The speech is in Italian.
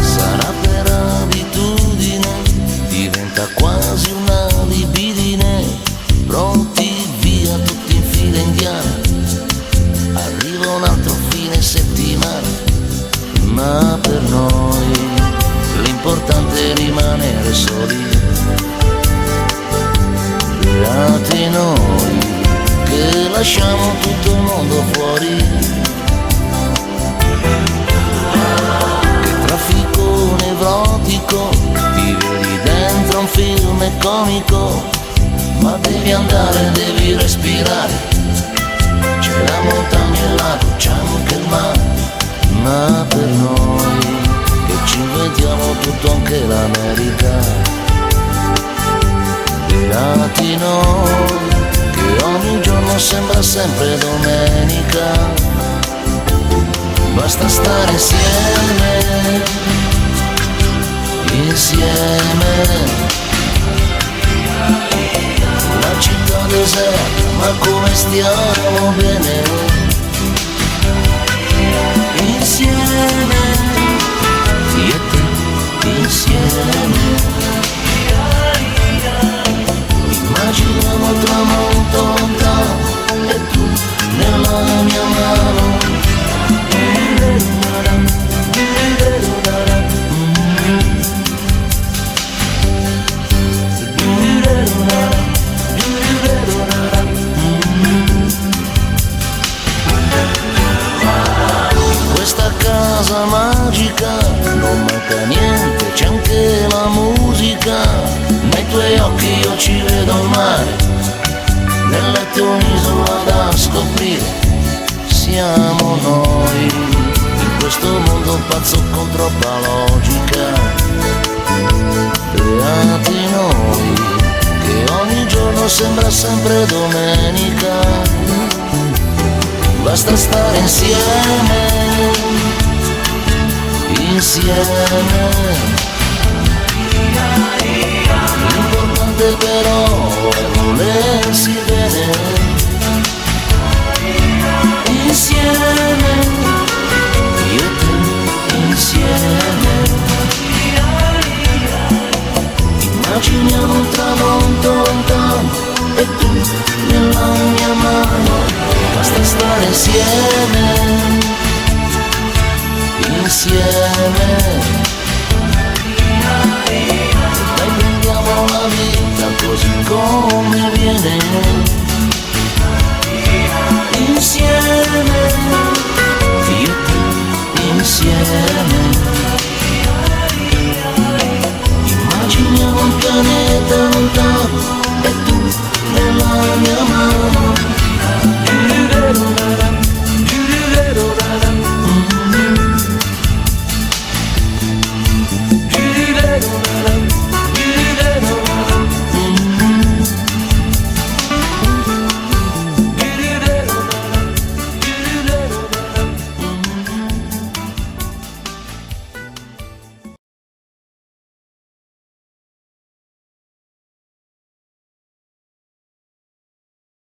Sarà per abitudine, diventa quasi una libidine, pronti via tutti in fila indiana, arriva un altro fine settimana, ma per noi l'importante è rimanere soli, beati noi che lasciamo tutto il mondo fuori. Che traffico nevrotico, vivi dentro un film comico, ma devi andare, devi respirare, c'è la montagna e il lago, c'è anche il mare, ma per noi che ci inventiamo tutto anche l'America. Beati noi che ogni giorno sembra sempre domenica, basta stare insieme, insieme. La città deserta, ma come stiamo bene, insieme, io e te, insieme. Immaginiamo il tramonto lontano e tu nella mia mano. In questa casa magica non manca niente, c'è anche la musica. Nei tuoi occhi io ci vedo il mare, nel letto un'isola da scoprire, siamo noi, in questo mondo pazzo con troppa logica. Beati noi, che ogni giorno sembra sempre domenica, basta stare insieme, insieme. L'importante però è volersi bene, insieme, io e te, insieme. Immaginiamo un tramonto lontano e tu nella mia mano, basta stare insieme, insieme. Dai, prendiamo la vita così come viene, insieme.